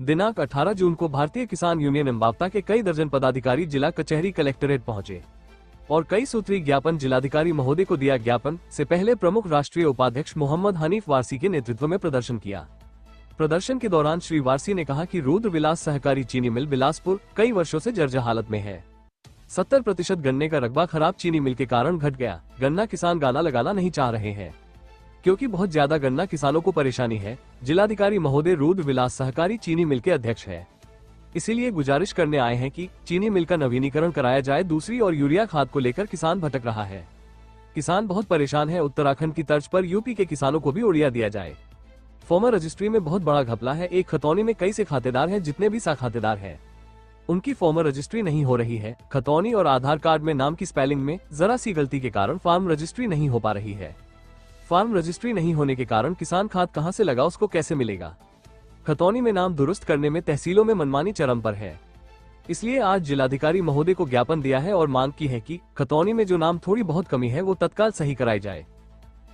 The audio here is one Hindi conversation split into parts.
दिनांक 18 जून को भारतीय किसान यूनियन अम्बावता के कई दर्जन पदाधिकारी जिला कचहरी कलेक्ट्रेट पहुंचे और कई सूत्री ज्ञापन जिलाधिकारी महोदय को दिया। ज्ञापन से पहले प्रमुख राष्ट्रीय उपाध्यक्ष मोहम्मद हनीफ वारसी के नेतृत्व में प्रदर्शन किया। प्रदर्शन के दौरान श्री वारसी ने कहा कि रुद्र विलास सहकारी चीनी मिल बिलासपुर कई वर्षों से जर्जर हालत में है। 70% गन्ने का रकबा खराब चीनी मिल के कारण घट गया। गन्ना किसान गाना लगाना नहीं चाह रहे हैं क्योंकि बहुत ज्यादा गन्ना किसानों को परेशानी है। जिलाधिकारी महोदय रुद्र विलास सहकारी चीनी मिल के अध्यक्ष है, इसीलिए गुजारिश करने आए हैं कि चीनी मिल का नवीनीकरण कराया जाए। दूसरी और यूरिया खाद को लेकर किसान भटक रहा है। किसान बहुत परेशान है। उत्तराखंड की तर्ज पर यूपी के किसानों को भी उड़िया दिया जाए। फॉर्मर रजिस्ट्री में बहुत बड़ा घपला है। एक खतौनी में कई से खातेदार हैं। जितने भी सा खातेदार हैं उनकी फॉर्मर रजिस्ट्री नहीं हो रही है। खतौनी और आधार कार्ड में नाम की स्पेलिंग में जरा सी गलती के कारण फार्म रजिस्ट्री नहीं हो पा रही है। फार्म रजिस्ट्री नहीं होने के कारण किसान खाद कहां से लगा, उसको कैसे मिलेगा। खतौनी में नाम दुरुस्त करने में तहसीलों में मनमानी चरम पर है। इसलिए आज जिलाधिकारी महोदय को ज्ञापन दिया है और मांग की है कि खतौनी में जो नाम थोड़ी बहुत कमी है वो तत्काल सही कराई जाए।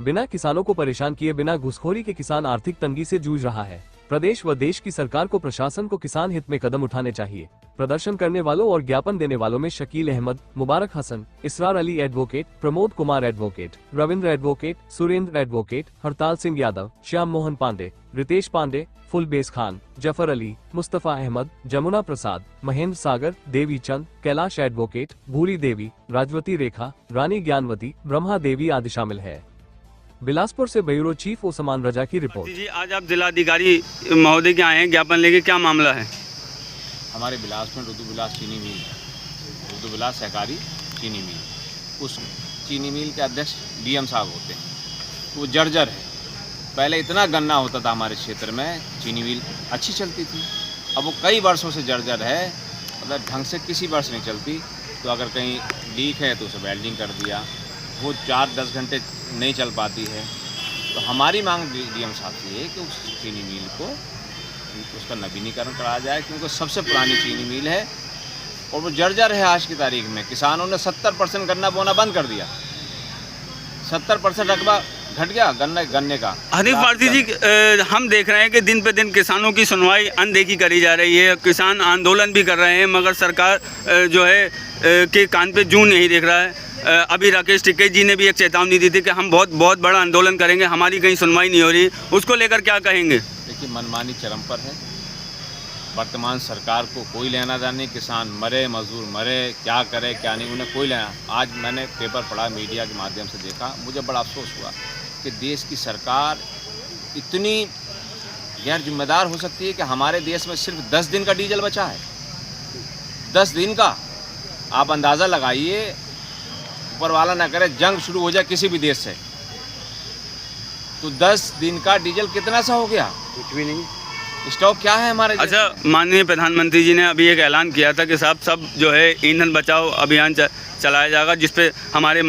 बिना किसानों को परेशान किए बिना घुसखोरी के किसान आर्थिक तंगी से जूझ रहा है। प्रदेश व देश की सरकार को प्रशासन को किसान हित में कदम उठाने चाहिए। प्रदर्शन करने वालों और ज्ञापन देने वालों में Shakeel Ahmed, Mubarak Hasan, Israr Ali advocate, Pramod Kumar advocate, Ravindra advocate, Surendra advocate, Hartal Singh Yadav, Shyam Mohan Pandey, Ritesh Pandey, Phulbes Khan, Zafar Ali, Mustafa Ahmed, Jamuna Prasad, Mahendra Sagar, Devi Chand, Kailash advocate, Bhuri Devi, Rajwati रेखा, रानी ज्ञानवती, ब्रह्मा देवी आदि शामिल है। बिलासपुर से ब्यूरो चीफ ओसमान रजा की रिपोर्ट। जी, आज आप जिलाधिकारी महोदय के आए हैं ज्ञापन लेके, क्या मामला है? हमारे बिलासपुर में रुद्र विलास चीनी मिल है, रुद्र विलास सहकारी चीनी मिल। उस चीनी मिल के अध्यक्ष डीएम साहब होते हैं। वो जर्जर है। पहले इतना गन्ना होता था हमारे क्षेत्र में, चीनी मिल अच्छी चलती थी। अब वो कई वर्षों से जर्जर है, मतलब ढंग से किसी वर्ष नहीं चलती। तो अगर कहीं लीक है तो उसे वेल्डिंग कर दिया, वो 4-10 घंटे नहीं चल पाती है। तो हमारी मांग डीएम साहब से है कि उस चीनी मिल को उसका नवीनीकरण कराया जाए, क्योंकि सबसे पुरानी चीनी मिल है और वो जर्जर है। आज की तारीख में किसानों ने 70% गन्ना बोना बंद कर दिया। 70% रकबा घट गया गन्ने का। हनीफ वारसी जी, हम देख रहे हैं कि दिन पे दिन किसानों की सुनवाई अनदेखी करी जा रही है। किसान आंदोलन भी कर रहे हैं मगर सरकार जो है के कान पे जूं नहीं देख रहा है। अभी राकेश टिकैत जी ने भी एक चेतावनी दी थी कि हम बहुत बड़ा आंदोलन करेंगे, हमारी कहीं सुनवाई नहीं हो रही। उसको लेकर क्या कहेंगे? देखिए, मनमानी चरम पर है। वर्तमान सरकार को कोई लेना देना नहीं। किसान मरे, मजदूर मरे, क्या करे क्या नहीं, उन्हें कोई लेना। आज मैंने पेपर पढ़ा, मीडिया के माध्यम से देखा, मुझे बड़ा अफसोस हुआ कि देश की सरकार इतनी गैर जिम्मेदार हो सकती है कि हमारे देश में सिर्फ 10 दिन का डीजल बचा है। 10 दिन का। आप अंदाज़ा लगाइए, ऊपर वाला ना करे जंग शुरू हो जाए किसी भी देश से, तो 10 दिन का डीजल कितना सा हो गया? कुछ भी नहीं। स्टॉक क्या है हमारे? अच्छा, माननीय प्रधानमंत्री जी ने अभी एक ऐलान किया था कि सब जो है ईंधन बचाओ अभियान चलाया जाएगा, जिसपे हमारे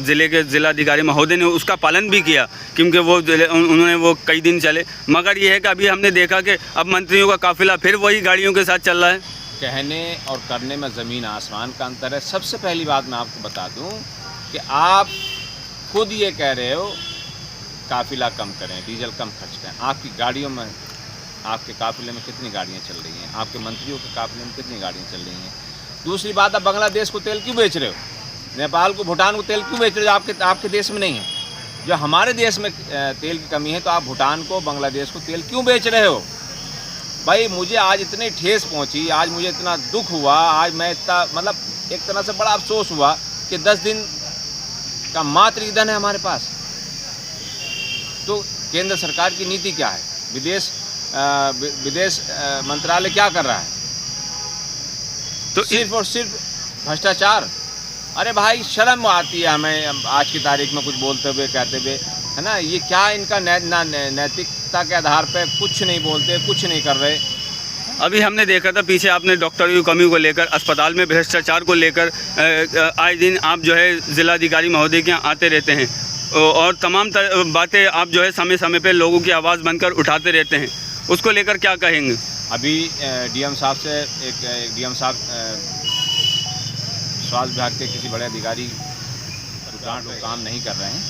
ज़िले के जिलाधिकारी महोदय ने उसका पालन भी किया, क्योंकि उन्होंने वो कई दिन चले। मगर ये है कि अभी हमने देखा कि अब मंत्रियों का काफिला फिर वही गाड़ियों के साथ चल रहा है। कहने और करने में ज़मीन आसमान का अंतर है। सबसे पहली बात मैं आपको बता दूं कि आप खुद ये कह रहे हो काफिला कम करें, डीजल कम खर्च करें। आपकी गाड़ियों में, आपके काफिले में कितनी गाड़ियां चल रही हैं? आपके मंत्रियों के काफिले में कितनी गाड़ियां चल रही हैं? दूसरी बात, आप बांग्लादेश को तेल क्यों बेच रहे हो? नेपाल को, भूटान को तेल क्यों बेच रहे हो? आपके देश में नहीं है। जो हमारे देश में तेल की कमी है तो आप भूटान को, बांग्लादेश को तेल क्यों बेच रहे हो? भाई, मुझे आज इतनी ठेस पहुंची, आज मुझे इतना दुख हुआ, आज मैं इतना, मतलब एक तरह से बड़ा अफसोस हुआ कि 10 दिन का मात्र ईंधन है हमारे पास। तो केंद्र सरकार की नीति क्या है? विदेश मंत्रालय क्या कर रहा है? तो सिर्फ और सिर्फ भ्रष्टाचार। अरे भाई, शर्म आती है हमें आज की तारीख में कुछ बोलते हुए, कहते हुए, है ना। ये क्या इनका नैतिकता के आधार पे कुछ नहीं बोलते, कुछ नहीं कर रहे। अभी हमने देखा था पीछे आपने डॉक्टरों की कमी को लेकर, अस्पताल में भ्रष्टाचार को लेकर आए दिन आप जो है जिलाधिकारी महोदय के यहाँ आते रहते हैं और तमाम बातें आप जो है समय समय पे लोगों की आवाज़ बनकर उठाते रहते हैं। उसको लेकर क्या कहेंगे? अभी डीएम साहब से एक डीएम साहब स्वास्थ्य विभाग के किसी बड़े अधिकारी काम नहीं कर रहे हैं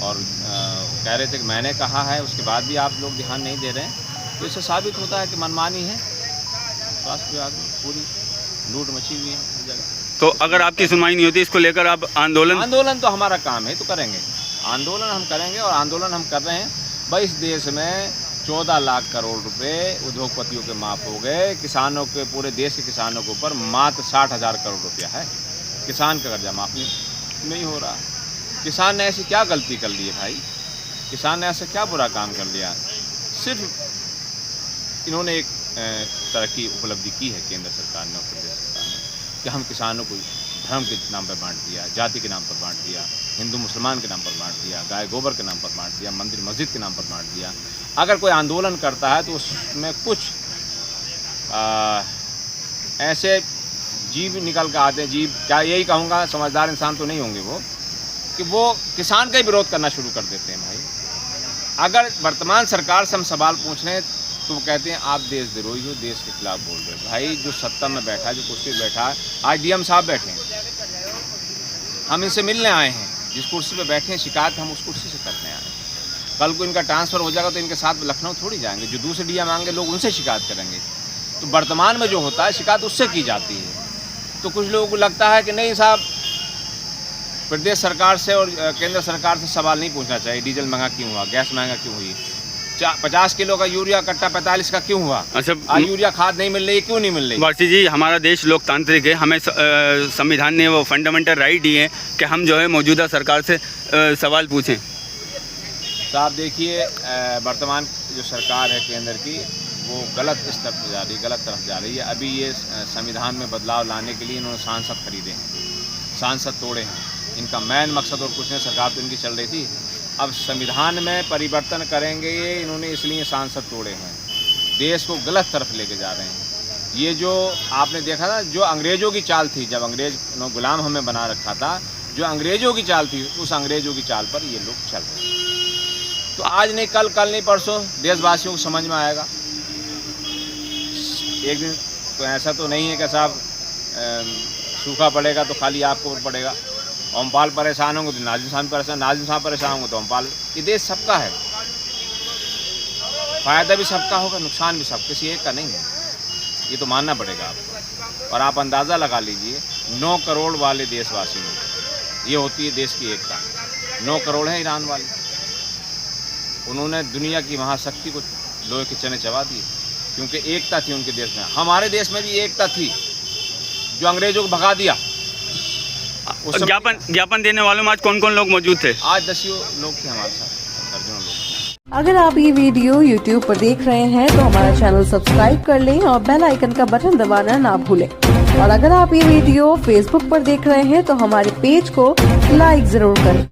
और कह रहे थे कि मैंने कहा है, उसके बाद भी आप लोग ध्यान नहीं दे रहे हैं। तो इससे साबित होता है कि मनमानी है स्वास्थ्य विभाग में, पूरी लूट मची हुई है हर जगह। तो अगर आपकी सुनवाई नहीं होती, इसको लेकर आप आंदोलन तो हमारा काम है, तो करेंगे आंदोलन, हम करेंगे। और आंदोलन हम कर रहे हैं भाई, इस देश में 14 लाख करोड़ रुपए उद्योगपतियों के माफ हो गए, किसानों के, पूरे देश के किसानों के ऊपर मात्र 60,000 करोड़ रुपया है, किसान का कर्जा माफ नहीं हो रहा। किसान ने ऐसी क्या गलती कर ली है भाई, किसान ने ऐसा क्या बुरा काम कर लिया? सिर्फ इन्होंने एक तरक्की उपलब्धि की है केंद्र सरकार ने और प्रदेश सरकार ने कि हम किसानों को धर्म के नाम पर बांट दिया, जाति के नाम पर बांट दिया, हिंदू मुसलमान के नाम पर बांट दिया, गाय गोबर के नाम पर बांट दिया, मंदिर मस्जिद के नाम पर बांट दिया। अगर कोई आंदोलन करता है तो उसमें कुछ ऐसे जीव निकल कर आते हैं, जीव क्या यही कहूँगा, समझदार इंसान तो नहीं होंगे वो, कि वो किसान का ही विरोध करना शुरू कर देते हैं भाई। अगर वर्तमान सरकार से हम सवाल पूछ रहे हैं तो वो कहते हैं आप देशद्रोही हो, देश के खिलाफ बोल रहे हो। भाई जो सत्ता में बैठा है, जो कुर्सी पर बैठा है, आज डीएम साहब बैठे हैं, हम इनसे मिलने आए हैं, जिस कुर्सी पे बैठे हैं शिकायत हम उस कुर्सी से करने आए हैं। कल को इनका ट्रांसफ़र हो जाएगा तो इनके साथ लखनऊ थोड़ी जाएंगे, जो दूसरे डीएम आएंगे लोग उनसे शिकायत करेंगे। तो वर्तमान में जो होता है शिकायत उससे की जाती है। तो कुछ लोगों को लगता है कि नहीं साहब, प्रदेश सरकार से और केंद्र सरकार से सवाल नहीं पूछना चाहिए, डीजल महंगा क्यों हुआ, गैस महंगा क्यों हुई, 50 किलो का यूरिया कट्टा 45 का क्यों हुआ, अच्छा यूरिया खाद नहीं मिल रही, क्यों नहीं मिल रही? वासी जी, हमारा देश लोकतांत्रिक है, हमें संविधान ने वो फंडामेंटल राइट दिए हैं कि हम जो है मौजूदा सरकार से सवाल पूछें। साहब देखिए, वर्तमान जो सरकार है केंद्र की, वो गलत इस तरफ जा रही है, गलत तरफ जा रही है। अभी ये संविधान में बदलाव लाने के लिए इन्होंने सांसद खरीदे हैं, सांसद तोड़े हैं। इनका मेन मकसद और कुछ नहीं, सरकार तो इनकी चल रही थी। अब संविधान में परिवर्तन करेंगे ये, इन्होंने इसलिए सांसद तोड़े हैं, देश को गलत तरफ लेके जा रहे हैं। ये जो आपने देखा ना, जो अंग्रेज़ों की चाल थी, जब अंग्रेज गुलाम हमें बना रखा था, जो अंग्रेज़ों की चाल थी, उस अंग्रेज़ों की चाल पर ये लोग चल रहे हैं। तो आज नहीं कल, कल नहीं परसों देशवासियों को समझ में आएगा। एक दिन तो ऐसा तो नहीं है कि साहब सूखा पड़ेगा तो खाली आपको पड़ेगा, ओमपाल परेशान होंगे तो नाजिम साहब परेशान, नाजिम साहब परेशान होंगे तो ओमपाल। ये देश सबका है, फ़ायदा भी सबका होगा, नुकसान भी सब, किसी एक का नहीं है, ये तो मानना पड़ेगा आपको। और आप अंदाज़ा लगा लीजिए, 9 करोड़ वाले देशवासी में ये होती है देश की एकता। 9 करोड़ है ईरान वाले, उन्होंने दुनिया की महाशक्ति को लोहे के चने चबा दिए, क्योंकि एकता थी उनके देश में। हमारे देश में भी एकता थी, जो अंग्रेज़ों को भगा दिया। ज्ञापन देने वालों में आज कौन कौन लोग मौजूद थे? आज 10 लोग थे हमारे साथ, दर्जनों लोग। अगर आप ये वीडियो YouTube पर देख रहे हैं तो हमारा चैनल सब्सक्राइब कर लें और बेल आइकन का बटन दबाना ना भूलें। और अगर आप ये वीडियो Facebook पर देख रहे हैं तो हमारे पेज को लाइक जरूर करें।